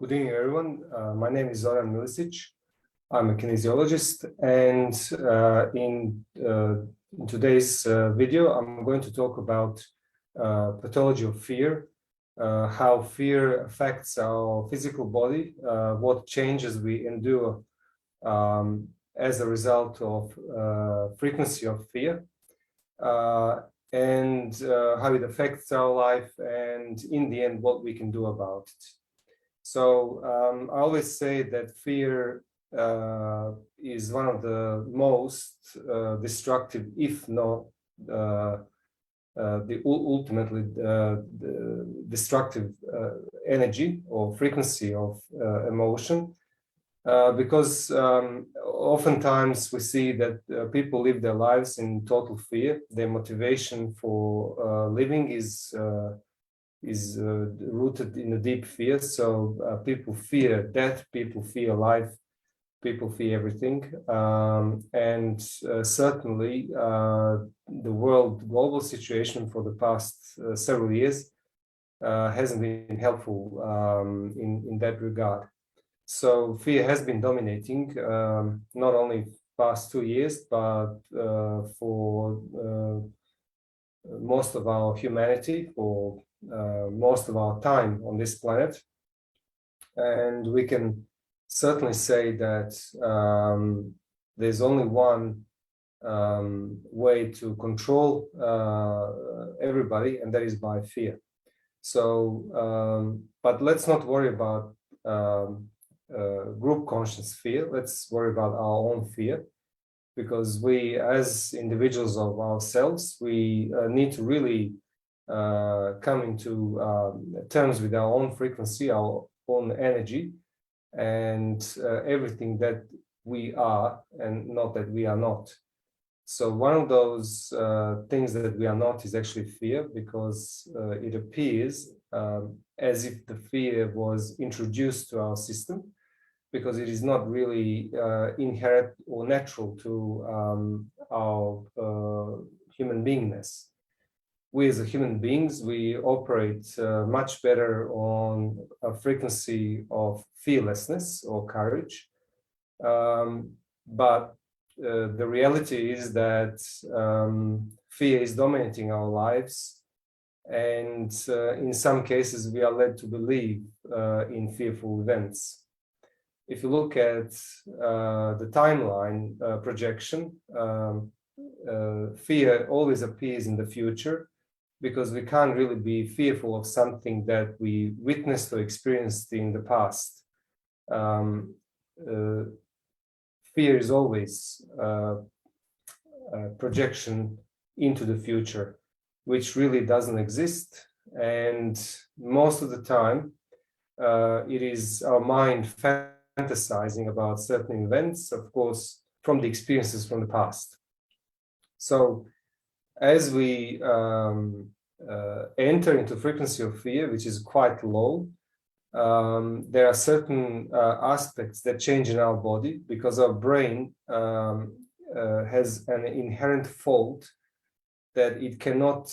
Good evening, everyone. My name is Zoran Milicic. I'm a kinesiologist, and in today's video, I'm going to talk about pathology of fear, how fear affects our physical body, what changes we endure as a result of frequency of fear, and how it affects our life, and in the end, what we can do about it. So I always say that fear is one of the most destructive, if not ultimately the destructive energy or frequency of emotion, because oftentimes we see that people live their lives in total fear. Their motivation for living is rooted in a deep fear. So people fear death, people fear life, people fear everything. And certainly the global situation for the past several years hasn't been helpful in that regard. So fear has been dominating not only past 2 years, but for most of our humanity, for most of our time on this planet. And we can certainly say that there's only one way to control everybody, and that is by fear. So, but let's not worry about group conscious fear. Let's worry about our own fear, because we, as individuals of ourselves, we need to really come into terms with our own frequency, our own energy, and everything that we are and not that we are not. So one of those things that we are not is actually fear, because it appears as if the fear was introduced to our system, because it is not really inherent or natural to our human beingness. We as human beings, we operate much better on a frequency of fearlessness or courage. But the reality is that fear is dominating our lives. And in some cases, we are led to believe in fearful events. If you look at the timeline projection, fear always appears in the future, because we can't really be fearful of something that we witnessed or experienced in the past. Fear is always a projection into the future, which really doesn't exist. And most of the time, it is our mind fantasizing about certain events, of course, from the experiences from the past. So as we enter into frequency of fear, which is quite low, there are certain aspects that change in our body, because our brain has an inherent fault that it cannot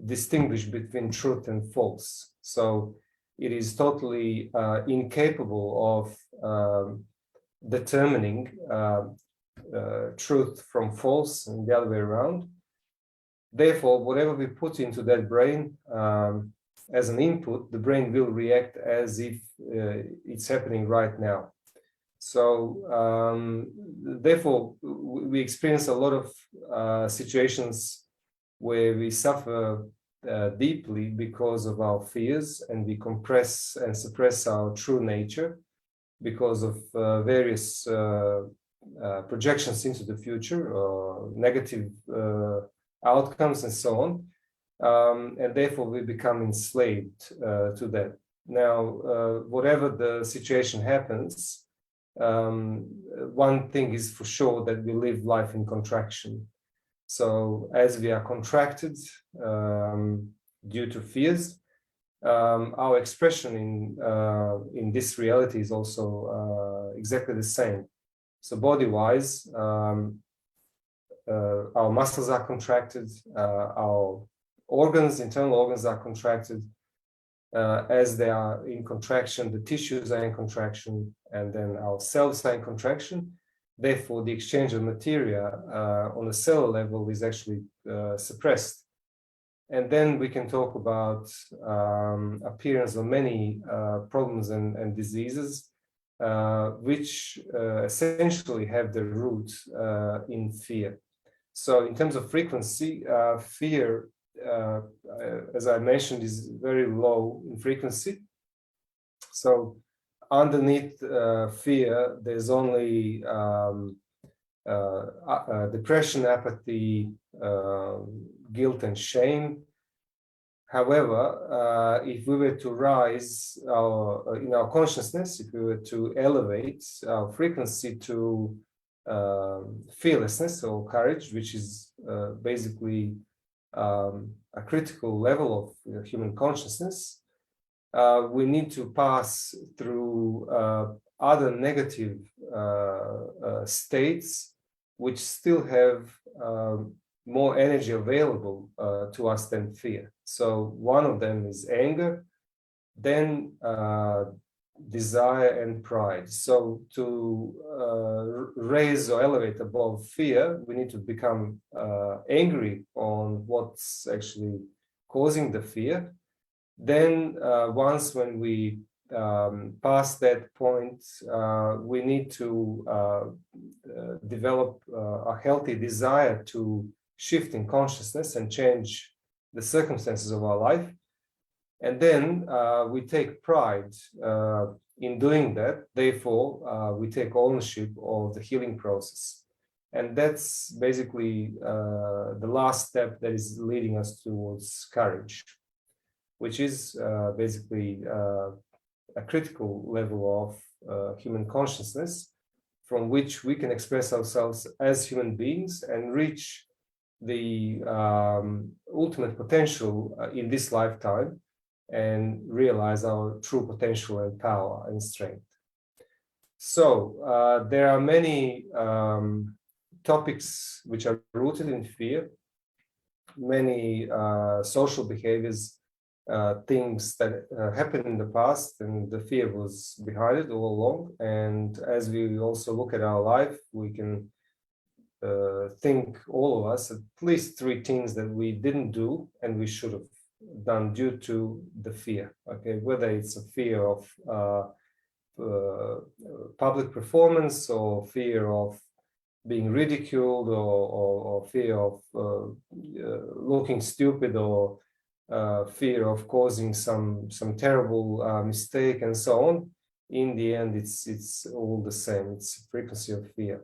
distinguish between truth and false. So it is totally incapable of determining truth from false and the other way around. Therefore, whatever we put into that brain as an input, the brain will react as if it's happening right now. So therefore, we experience a lot of situations where we suffer deeply because of our fears, and we compress and suppress our true nature because of various projections into the future, or negative outcomes and so on. And therefore we become enslaved to that. Now, whatever the situation happens, one thing is for sure, that we live life in contraction. So as we are contracted due to fears, our expression in this reality is also exactly the same. So body-wise, our muscles are contracted, our organs, internal organs are contracted, as they are in contraction, the tissues are in contraction, and then our cells are in contraction. Therefore, the exchange of materia on a cellular level is actually suppressed. And then we can talk about appearance of many problems and diseases, which essentially have their roots in fear. So in terms of frequency, fear, as I mentioned, is very low in frequency. So underneath fear, there's only depression, apathy, guilt, and shame. However, if we were to rise in our consciousness, if we were to elevate our frequency to fearlessness or courage, which is basically a critical level of human consciousness, we need to pass through other negative states which still have more energy available to us than fear. So one of them is anger, then desire and pride. So to raise or elevate above fear, we need to become angry on what's actually causing the fear. Then once when we pass that point, we need to develop a healthy desire to shift in consciousness and change the circumstances of our life. And then we take pride in doing that. Therefore, we take ownership of the healing process. And that's basically the last step that is leading us towards courage, which is basically a critical level of human consciousness from which we can express ourselves as human beings and reach the ultimate potential in this lifetime and realize our true potential and power and strength. So there are many topics which are rooted in fear, many social behaviors, things that happened in the past, and the fear was behind it all along. And as we also look at our life, we can think, all of us, at least 3 things that we didn't do and we should have done due to the fear. Okay, whether it's a fear of public performance, or fear of being ridiculed, or fear of looking stupid, or fear of causing some terrible mistake, and so on. In the end, it's all the same. It's frequency of fear.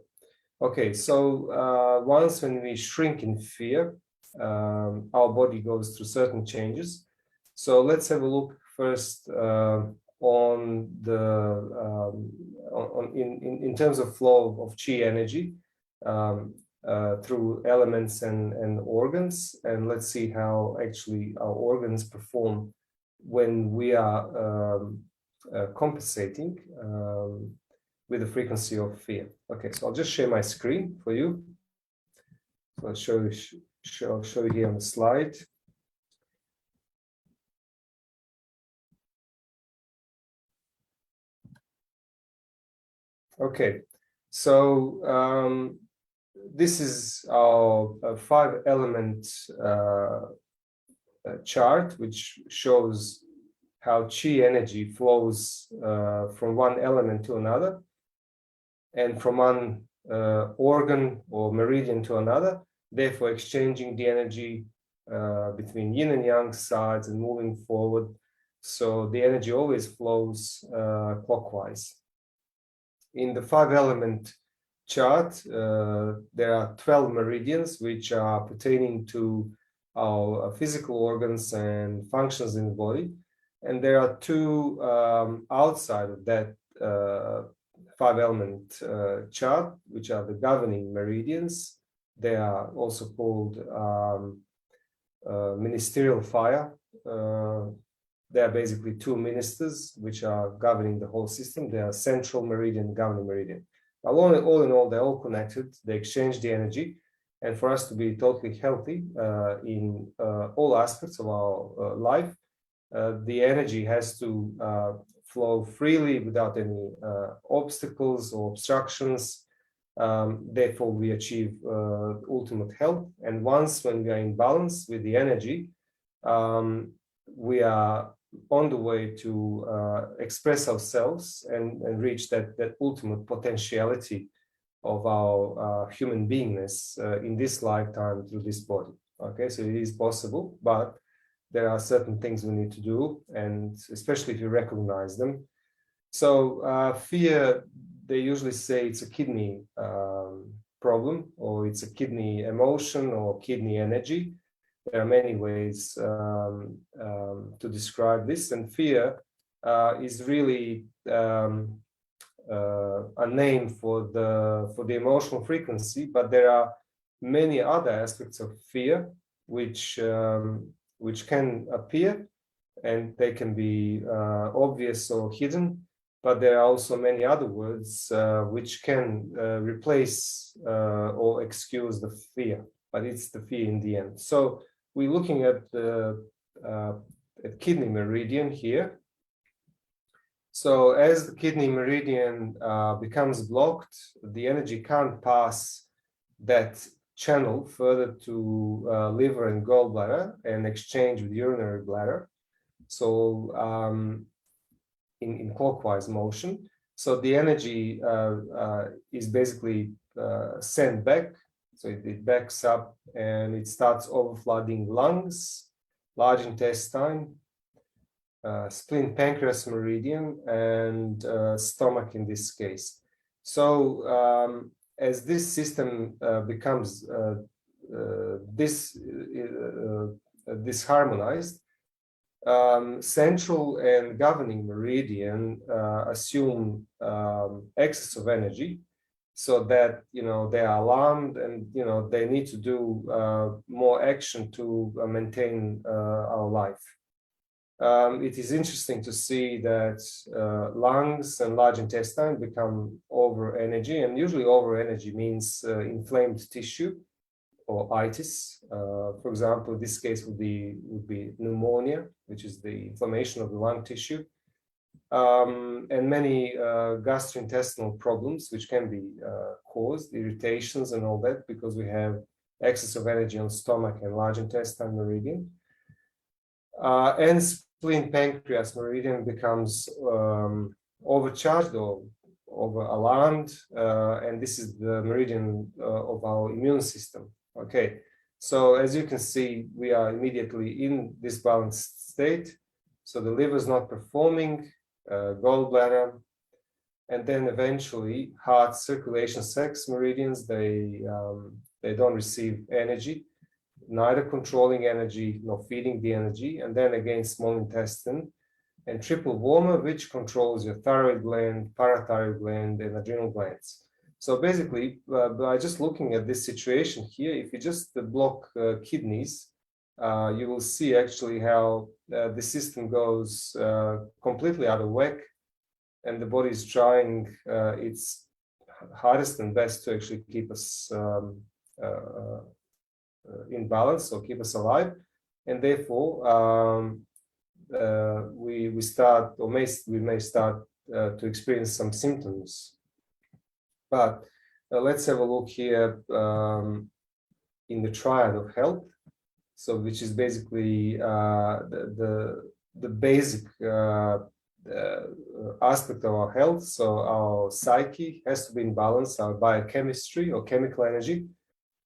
Okay, so once when we shrink in fear, our body goes through certain changes. So let's have a look first on the in terms of flow of chi energy through elements and organs, and let's see how actually our organs perform when we are compensating with the frequency of fear. Okay, so I'll just share my screen for you. So I'll show you here on the slide. Okay, so this is our 5-element chart, which shows how chi energy flows from one element to another, and from one organ or meridian to another, therefore exchanging the energy between yin and yang sides and moving forward. So the energy always flows clockwise. In the 5-element chart, there are 12 meridians which are pertaining to our physical organs and functions in the body. And there are 2 outside of that 5-element chart, which are the governing meridians. They are also called ministerial fire. They are basically 2 ministers which are governing the whole system. They are central meridian, governing meridian. All in all, they're all connected. They exchange the energy. And for us to be totally healthy in all aspects of our life, the energy has to flow freely without any obstacles or obstructions. Therefore, we achieve ultimate health. And once when we are in balance with the energy, we are on the way to express ourselves and reach that ultimate potentiality of our human beingness in this lifetime through this body. Okay, so it is possible, but there are certain things we need to do, and especially if you recognize them. So fear, they usually say it's a kidney problem, or it's a kidney emotion or kidney energy. There are many ways to describe this, and fear is really a name for the emotional frequency, but there are many other aspects of fear which can appear, and they can be obvious or hidden. But there are also many other words which can replace or excuse the fear, but it's the fear in the end. So we're looking at the kidney meridian here. So as the kidney meridian becomes blocked, the energy can't pass that channel further to liver and gallbladder and exchange with urinary bladder. So in clockwise motion. So the energy is basically sent back. So it backs up and it starts overflooding lungs, large intestine, spleen, pancreas, meridian, and stomach in this case. So as this system becomes disharmonized, central and governing meridian assume excess of energy, so that they are alarmed, and they need to do more action to maintain our life. It is interesting to see that lungs and large intestine become over energy, and usually over energy means inflamed tissue or itis. For example, this case would be pneumonia, which is the inflammation of the lung tissue, and many gastrointestinal problems, which can be caused, irritations and all that, because we have excess of energy on stomach and large intestine meridian. And spleen, pancreas meridian becomes overcharged or over alarmed, and this is the meridian of our immune system. Okay, so as you can see, we are immediately in this balanced state. So the liver is not performing, gallbladder, and then eventually heart, circulation, sex meridians, they don't receive energy, neither controlling energy nor feeding the energy. And then again, small intestine and triple warmer, which controls your thyroid gland, parathyroid gland, and adrenal glands. So basically, by just looking at this situation here, if you just block kidneys, you will see actually how the system goes completely out of whack, and the body is trying its hardest and best to actually keep us in balance or keep us alive. And therefore, we may start to experience some symptoms. But let's have a look here in the triad of health. So, which is basically the basic aspect of our health. So our psyche has to be in balance, our biochemistry or chemical energy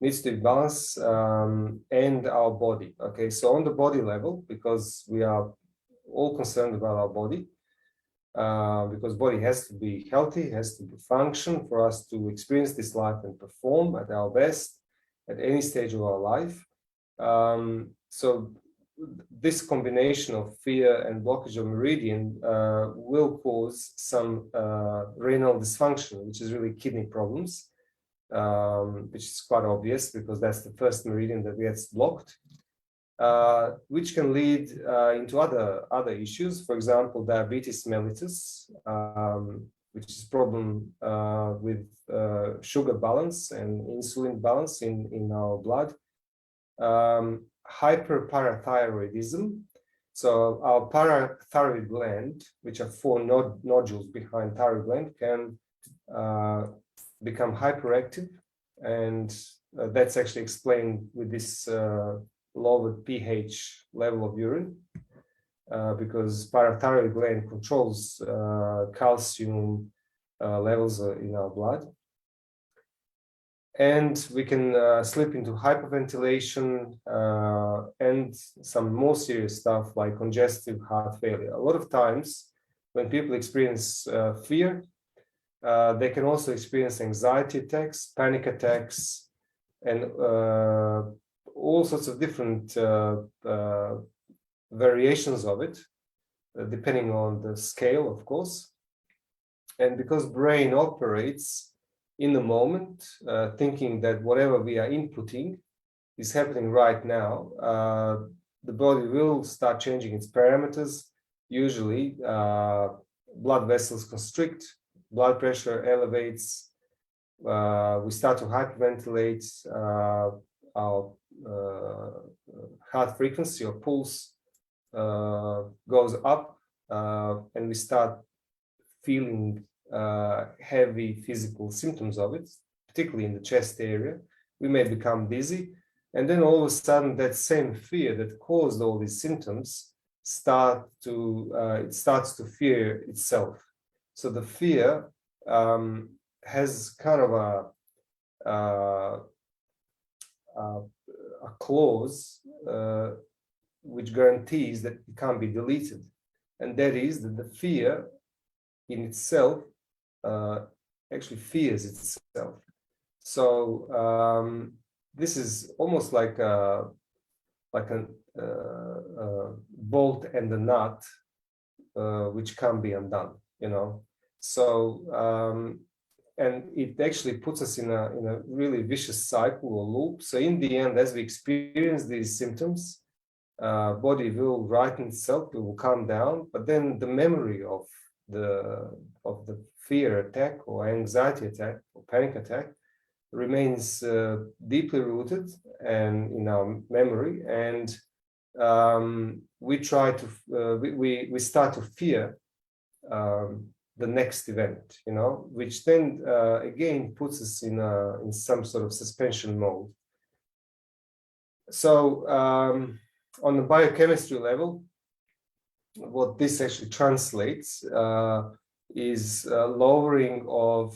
needs to be balanced, and our body. Okay, so on the body level, because we are all concerned about our body, because body has to be healthy, has to function for us to experience this life and perform at our best at any stage of our life. So this combination of fear and blockage of meridian will cause some renal dysfunction, which is really kidney problems, which is quite obvious because that's the first meridian that gets blocked, which can lead into other issues. For example, diabetes mellitus, which is a problem with sugar balance and insulin balance in our blood. Hyperparathyroidism, So our parathyroid gland, which are four nodules behind thyroid gland, can become hyperactive, and that's actually explained with this lowered pH level of urine, because parathyroid gland controls calcium levels in our blood. And we can slip into hyperventilation and some more serious stuff like congestive heart failure. A lot of times when people experience fear, they can also experience anxiety attacks, panic attacks, and all sorts of different variations of it, depending on the scale, of course. And because brain operates in the moment, thinking that whatever we are inputting is happening right now, the body will start changing its parameters. Usually, blood vessels constrict, blood pressure elevates, we start to hyperventilate, our heart frequency or pulse goes up, and we start feeling heavy physical symptoms of it, particularly in the chest area. We may become dizzy, and then all of a sudden that same fear that caused all these symptoms starts to fear itself. So the fear has kind of a clause which guarantees that it can't be deleted, and that is that the fear in itself actually fears itself. So this is almost like a bolt and a nut which can't be undone, you know. So and it actually puts us in a really vicious cycle or loop. So in the end, as we experience these symptoms, body will righten itself, it will calm down, but then the memory of the fear attack or anxiety attack or panic attack remains deeply rooted and in our memory, and we start to fear the next event, you know, which then again puts us in some sort of suspension mode. So on the biochemistry level, what this actually translates is lowering of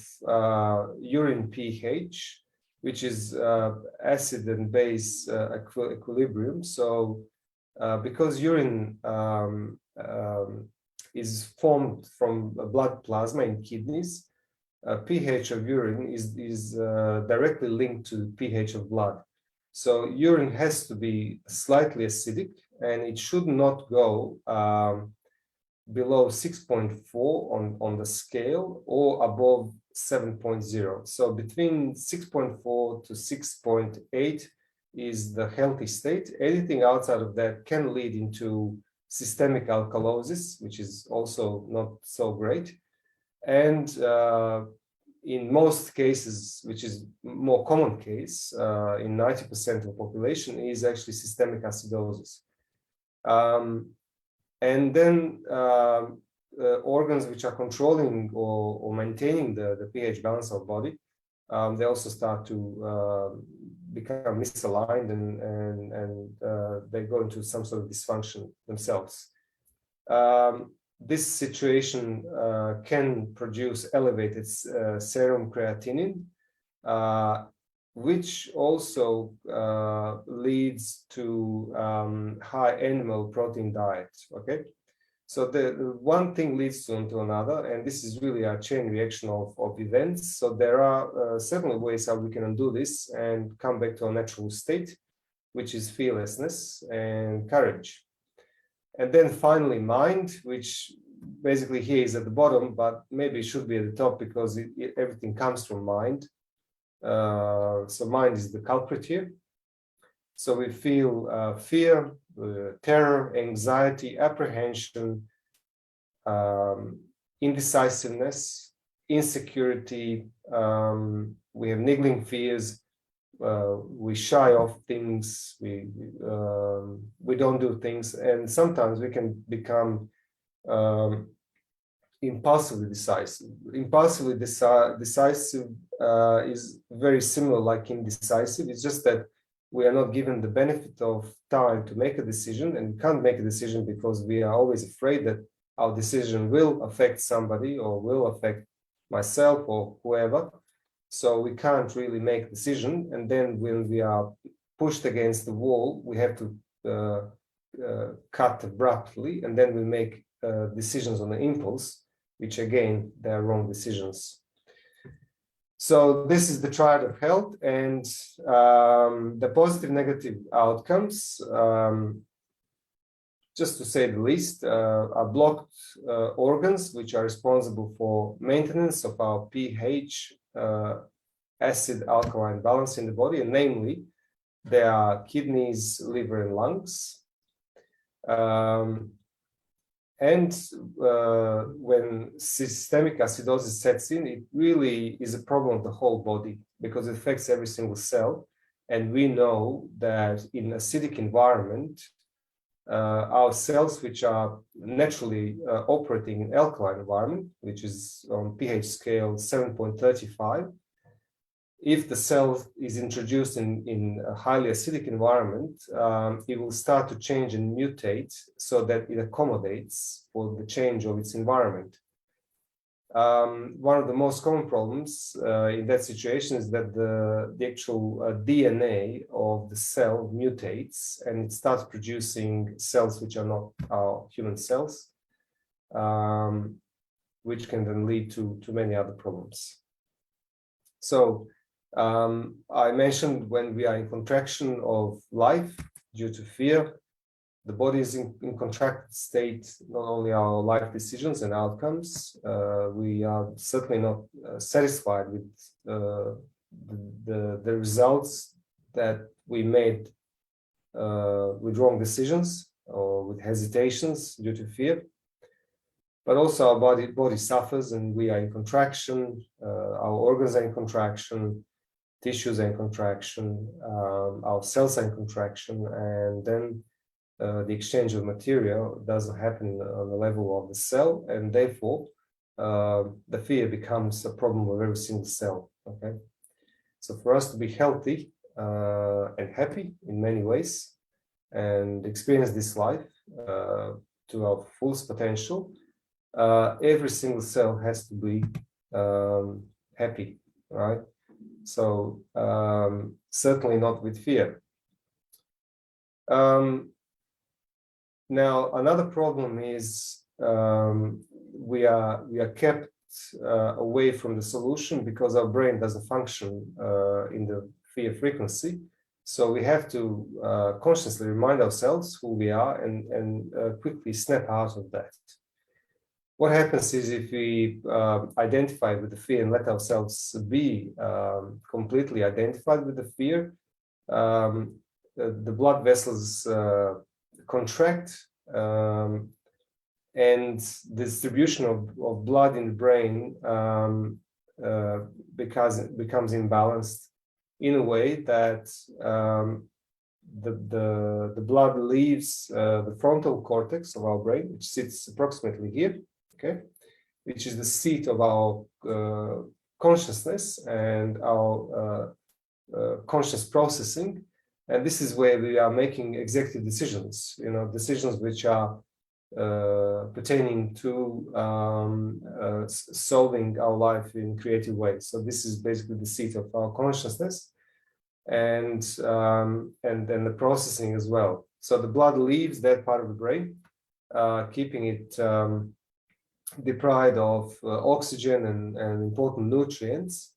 urine pH, which is acid and base equilibrium. So because urine is formed from blood plasma in kidneys, pH of urine is directly linked to pH of blood. So urine has to be slightly acidic, and it should not go below 6.4 on the scale or above 7.0. So between 6.4 to 6.8 is the healthy state. Anything outside of that can lead into systemic alkalosis, which is also not so great. And in most cases, which is more common case, in 90% of the population, is actually systemic acidosis. And then organs which are controlling or maintaining the pH balance of body, they also start to become misaligned, and they go into some sort of dysfunction themselves. This situation can produce elevated serum creatinine, which also leads to high animal protein diet. Okay, so the one thing leads to another, and this is really a chain reaction of events. So there are certainly ways how we can undo this and come back to a natural state, which is fearlessness and courage. And then finally, mind, which basically here is at the bottom, but maybe it should be at the top because everything comes from mind. So mind is the culprit here. So we feel fear, terror, anxiety, apprehension, indecisiveness, insecurity. We have niggling fears. we shy off things, we don't do things, and sometimes we can become impulsively decisive. Decisive is very similar like indecisive. It's just that we are not given the benefit of time to make a decision, and we can't make a decision because we are always afraid that our decision will affect somebody or will affect myself or whoever. So we can't really make a decision. And then when we are pushed against the wall, we have to cut abruptly, and then we make decisions on the impulse, which again, they're wrong decisions. So this is the triad of health, and the positive negative outcomes, just to say the least, are blocked organs which are responsible for maintenance of our pH acid alkaline balance in the body, and namely they are kidneys, liver, and lungs. When systemic acidosis sets in, it really is a problem of the whole body because it affects every single cell. And we know that in acidic environment, our cells, which are naturally operating in alkaline environment, which is on pH scale 7.35, if the cell is introduced in a highly acidic environment, it will start to change and mutate so that it accommodates for the change of its environment. One of the most common problems in that situation is that the actual DNA of the cell mutates and it starts producing cells which are not our human cells, which can then lead to many other problems. So I mentioned when we are in contraction of life due to fear, the body is in contracted state, not only our life decisions and outcomes, we are certainly not satisfied with the results that we made with wrong decisions or with hesitations due to fear. But also our body suffers and we are in contraction, our organs are in contraction, tissues are in contraction, our cells are in contraction, and then the exchange of material doesn't happen on the level of the cell, and therefore the fear becomes a problem of every single cell. Okay, so for us to be healthy and happy in many ways and experience this life to our fullest potential, every single cell has to be happy, right? So certainly not with fear. Now, another problem is we are kept away from the solution because our brain doesn't function in the fear frequency. So we have to consciously remind ourselves who we are and quickly snap out of that. What happens is if we identify with the fear and let ourselves be completely identified with the fear, the blood vessels contract, and the distribution of blood in the brain becomes imbalanced in a way that the blood leaves the frontal cortex of our brain, which sits approximately here, okay, which is the seat of our consciousness and our conscious processing. And this is where we are making executive decisions, decisions which are pertaining to solving our life in creative ways. So this is basically the seat of our consciousness, and then the processing as well. So the blood leaves that part of the brain, keeping it deprived of oxygen and important nutrients.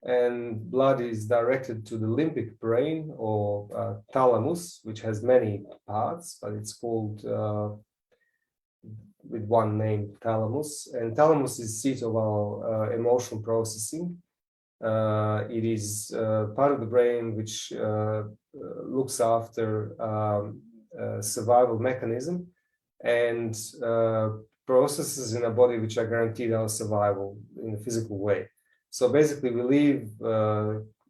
And blood is directed to the limbic brain or thalamus, which has many parts, but it's called with one name, thalamus. And thalamus is seat of our emotional processing. It is part of the brain which looks after survival mechanism and processes in a body which are guaranteed our survival in a physical way. So basically, we live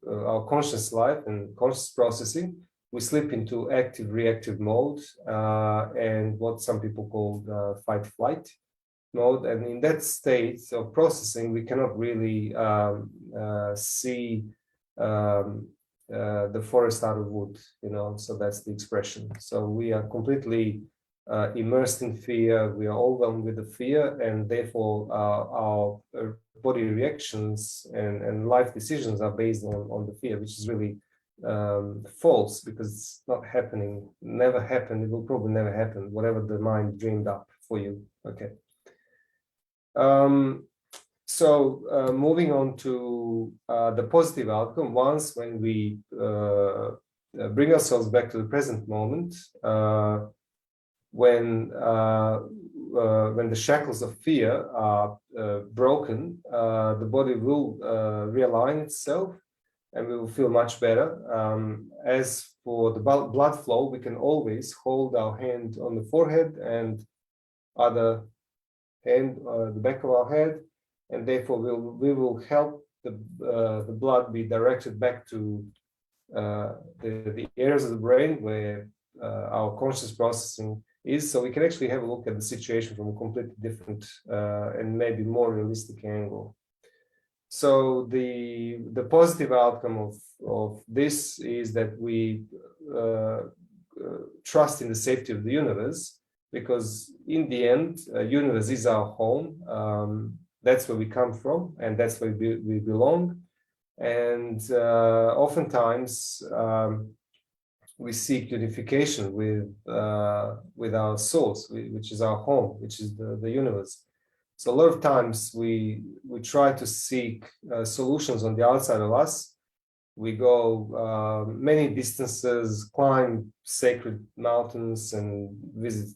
our conscious life and conscious processing, we slip into active reactive mode and what some people call fight flight mode. And in that state of processing, we cannot really see the forest out of wood, so that's the expression. So we are completely immersed in fear, we are overwhelmed with the fear, and therefore our body reactions and life decisions are based on the fear, which is really false, because it's not happening, never happened, it will probably never happen, whatever the mind dreamed up for you. Okay. So moving on to the positive outcome, once when we bring ourselves back to the present moment, when the shackles of fear are broken, the body will realign itself and we will feel much better. As for the blood flow, we can always hold our hand on the forehead and other hand, the back of our head, and therefore we will help the blood be directed back to the areas of the brain where our conscious processing is. So we can actually have a look at the situation from a completely different and maybe more realistic angle. So the positive outcome of this is that we trust in the safety of the universe, because in the end, universe is our home. That's where we come from, and that's where we belong. And oftentimes we seek unification with our source, which is our home, which is the universe. So a lot of times we try to seek solutions on the outside of us. We go many distances, climb sacred mountains and visit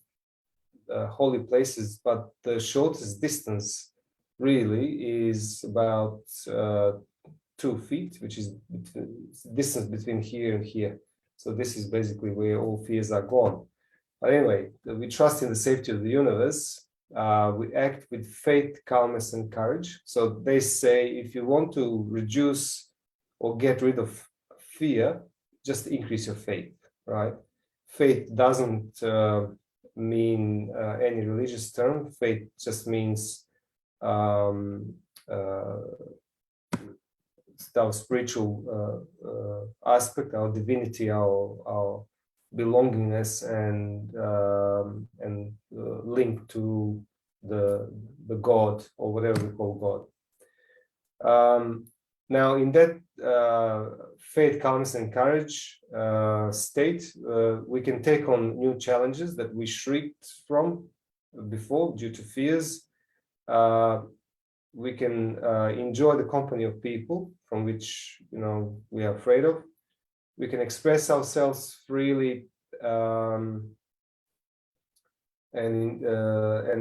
holy places, but the shortest distance really is about 2 feet, which is distance between here and here. So this is basically where all fears are gone. But anyway, we trust in the safety of the universe. We act with faith, calmness, and courage. So they say, if you want to reduce or get rid of fear, just increase your faith, right? Faith doesn't mean any religious term. Faith just means our spiritual aspect, our divinity, our belongingness, and link to the God, or whatever we call God. Now, in that faith, calmness, and courage state, we can take on new challenges that we shrieked from before due to fears. We can enjoy the company of people from which we are afraid of. We can express ourselves freely and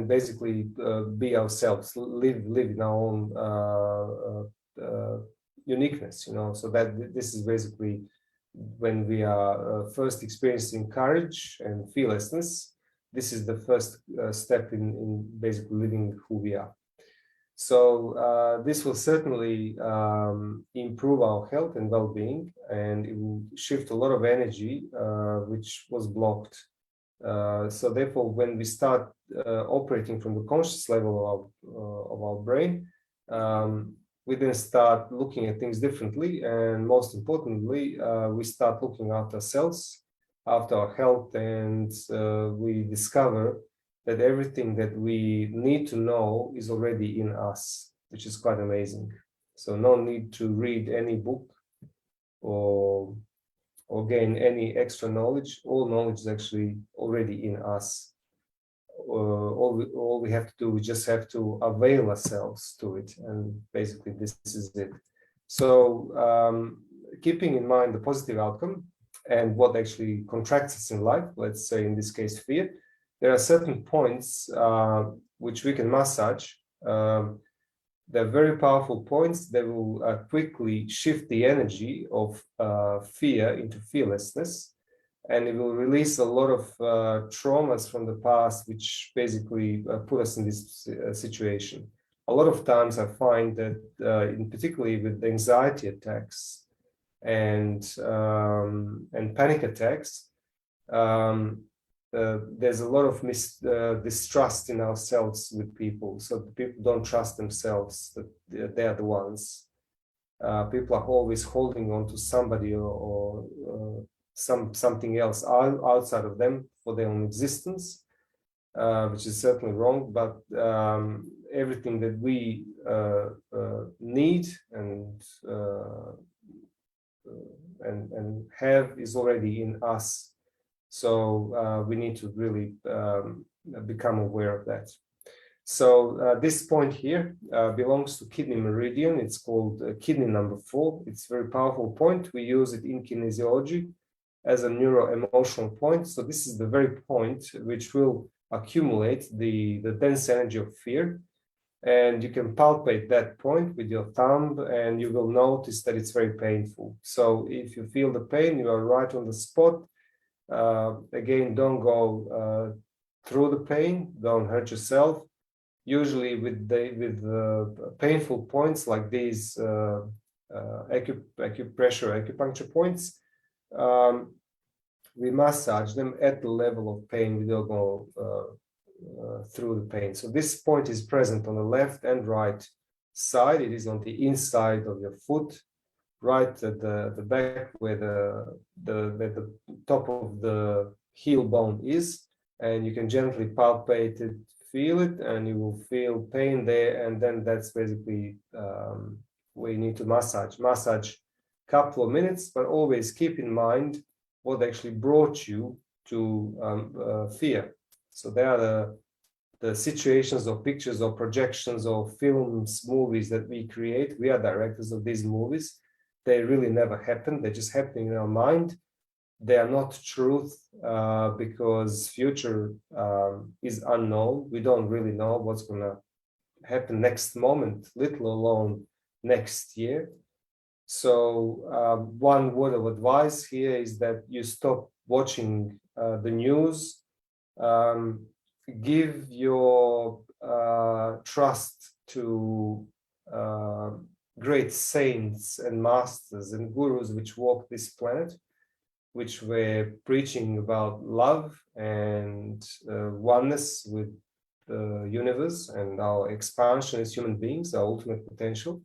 basically be ourselves, live in our own uniqueness. So that this is basically when we are first experiencing courage and fearlessness. This is the first step in basically living who we are. So this will certainly improve our health and well-being, and it will shift a lot of energy which was blocked. So therefore, when we start operating from the conscious level of our brain, we then start looking at things differently, and most importantly, we start looking after ourselves, after our health, and we discover that everything that we need to know is already in us, which is quite amazing. So no need to read any book or gain any extra knowledge. All knowledge is actually already in us. All we have to do, we just have to avail ourselves to it, and basically this is it. So keeping in mind the positive outcome and what actually contracts us in life, let's say in this case fear, there are certain points which we can massage. They're very powerful points. They will quickly shift the energy of fear into fearlessness, and it will release a lot of traumas from the past, which basically put us in this situation. A lot of times I find that, in particularly with anxiety attacks, and panic attacks, there's a lot of distrust in ourselves with people. So people don't trust themselves that they are the ones. People are always holding on to somebody or something else outside of them for their own existence, which is certainly wrong. But everything that we need and have is already in us. So we need to really become aware of that. So this point here belongs to kidney meridian. It's called kidney number 4. It's a very powerful point. We use it in kinesiology as a neuro-emotional point. So this is the very point which will accumulate the dense energy of fear. And you can palpate that point with your thumb, and you will notice that it's very painful. So if you feel the pain, you are right on the spot. Again, don't go through the pain, don't hurt yourself. Usually with painful points like these acupuncture points, we massage them at the level of pain. We don't go through the pain. So this point is present on the left and right side. It is on the inside of your foot, right at the back where the top of the heel bone is, and you can gently palpate it, feel it, and you will feel pain there. And then that's basically where you need to massage a couple of minutes, but always keep in mind what actually brought you to fear. So there are the situations or pictures or projections or films, movies that we create. We are directors of these movies. They really never happen. They're just happening in our mind. They are not truth because future is unknown. We don't really know what's going to happen next moment, let alone next year. So one word of advice here is that you stop watching the news. Give your trust to great saints and masters and gurus which walk this planet, which were preaching about love and oneness with the universe and our expansion as human beings, our ultimate potential.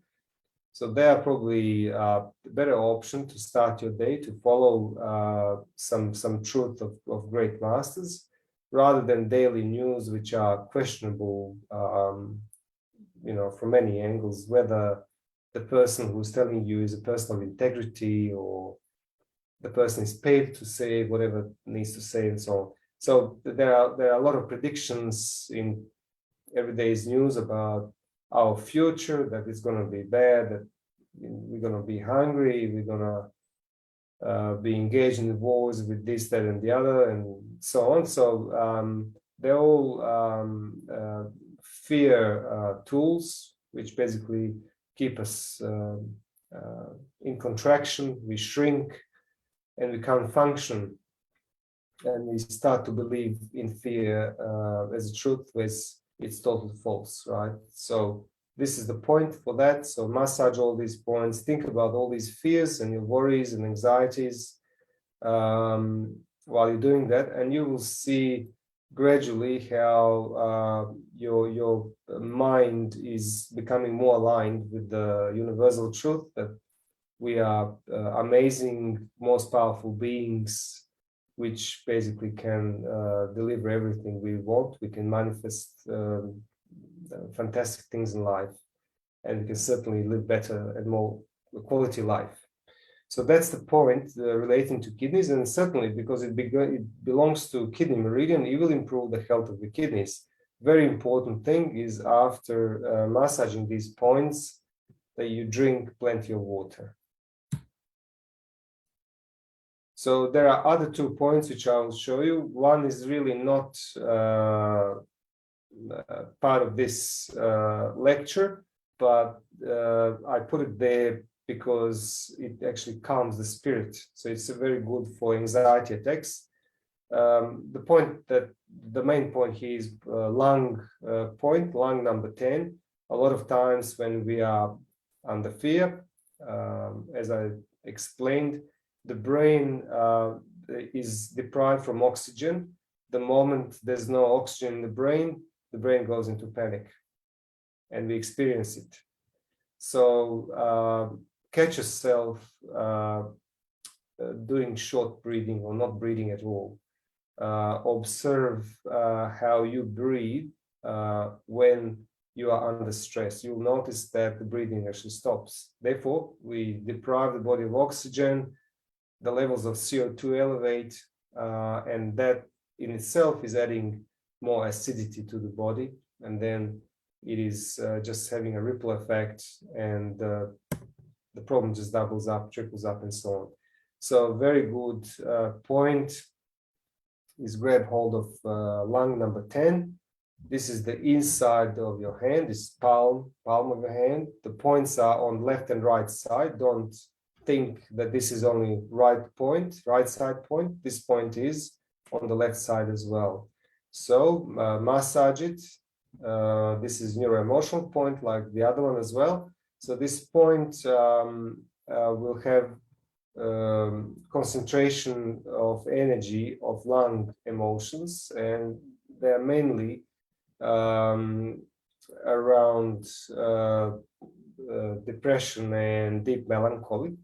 So they are probably a better option to start your day, to follow some truth of great masters, rather than daily news, which are questionable, from many angles, whether the person who's telling you is a person of integrity or the person is paid to say whatever needs to say and so on. So there are a lot of predictions in everyday's news about our future, that it's going to be bad, that we're going to be hungry, we're going to be engaged in wars with this, that, and the other, and so on. So they're all fear tools, which basically keep us in contraction. We shrink and we can't function, and we start to believe in fear as a truth, as it's totally false, right? So this is the point for that. So massage all these points, think about all these fears and your worries and anxieties while you're doing that, and you will see gradually how your mind is becoming more aligned with the universal truth that we are amazing, most powerful beings, which basically can deliver everything we want. We can manifest fantastic things in life, and we can certainly live better and more quality life. So that's the point relating to kidneys, and certainly because it belongs to kidney meridian, it will improve the health of the kidneys. Very important thing is after massaging these points that you drink plenty of water. So there are other 2 points which I will show you. One is really not part of this lecture, but I put it there because it actually calms the spirit. So it's very good for anxiety attacks. The main point here is lung point, lung number 10. A lot of times when we are under fear, as I explained, the brain is deprived from oxygen. The moment there's no oxygen in the brain goes into panic, and we experience it. So catch yourself doing short breathing or not breathing at all. Observe how you breathe when you are under stress. You'll notice that the breathing actually stops. Therefore, we deprive the body of oxygen, the levels of CO2 elevate, and that in itself is adding more acidity to the body. And then it is just having a ripple effect, and the problem just doubles up, triples up, and so on. So very good point is grab hold of lung number 10. This is the inside of your hand, this palm of your hand. The points are on left and right side. Don't think that this is only right side point. This point is on the left side as well. So massage it. This is neuroemotional point like the other one as well. So this point will have concentration of energy of lung emotions, and they're mainly around depression and deep melancholy.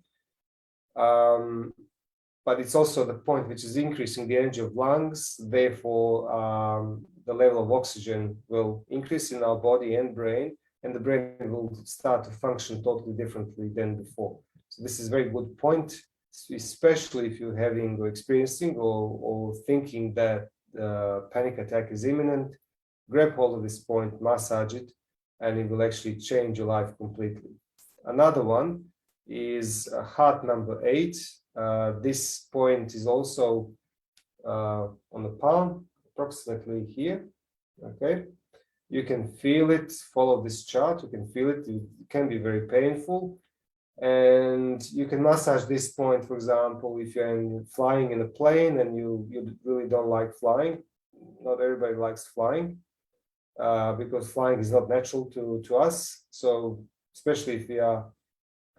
But it's also the point which is increasing the energy of lungs. Therefore, the level of oxygen will increase in our body and brain, and the brain will start to function totally differently than before. So this is a very good point, especially if you're having or experiencing or thinking that panic attack is imminent. Grab hold of this point, massage it, and it will actually change your life completely. Another one is heart number 8. This point is also on the palm, approximately here. Okay, you can feel it. Follow this chart. You can feel it. It can be very painful, and you can massage this point. For example, if you're flying in a plane and you really don't like flying. Not everybody likes flying because flying is not natural to us. So especially if we are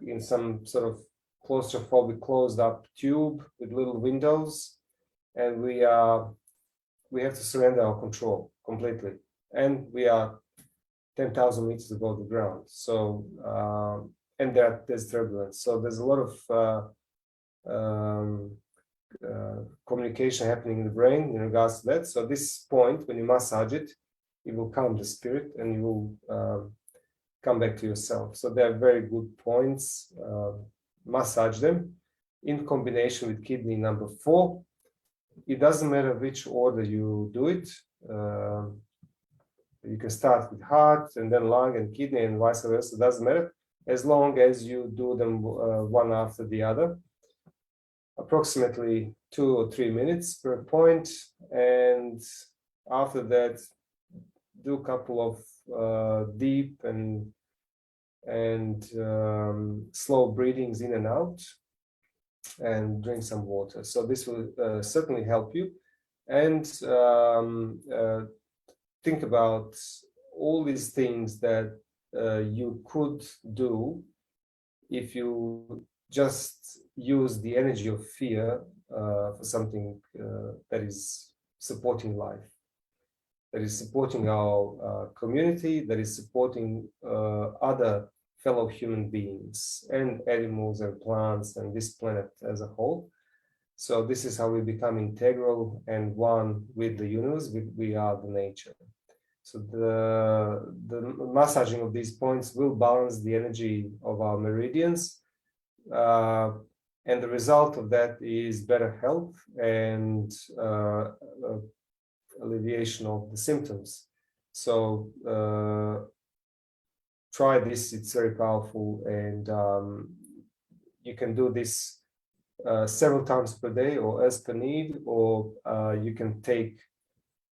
in some sort of claustrophobic closed up tube with little windows, and we have to surrender our control completely, and we are 10,000 meters above the ground. So and there's turbulence, so there's a lot of communication happening in the brain in regards to that. So this point, when you massage it, it will calm the spirit, and you will come back to yourself. So they are very good points. Massage them in combination with kidney number 4. It doesn't matter which order you do it. You can start with heart and then lung and kidney and vice versa. It doesn't matter, as long as you do them one after the other. Approximately 2 or 3 minutes per point, and after that, do a couple of deep and slow breathings in and out, and drink some water. So this will certainly help you. And think about all these things that you could do if you just use the energy of fear for something that is supporting life, that is supporting our community, that is supporting other fellow human beings and animals and plants and this planet as a whole. So this is how we become integral and one with the universe. We are the nature. So the massaging of these points will balance the energy of our meridians, and the result of that is better health and alleviation of the symptoms. So try this, it's very powerful, and you can do this several times per day or as per need, or you can take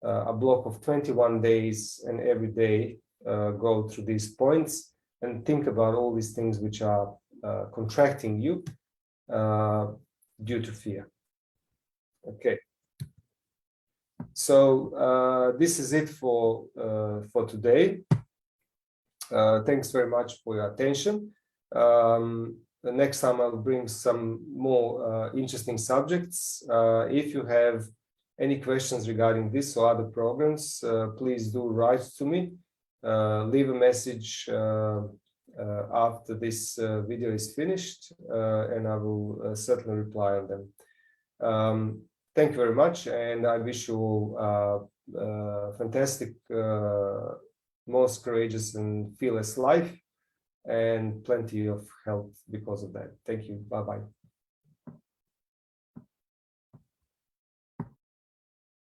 a block of 21 days and every day go through these points and think about all these things which are contracting you due to fear. Okay. So this is it for today. Thanks very much for your attention. the next time I'll bring some more interesting subjects. If you have any questions regarding this or other programs, please do write to me. Leave a message after this video is finished, and I will certainly reply on them. Thank you very much, and I wish you all fantastic, most courageous and fearless life, and plenty of health because of that. Thank you. Bye-bye.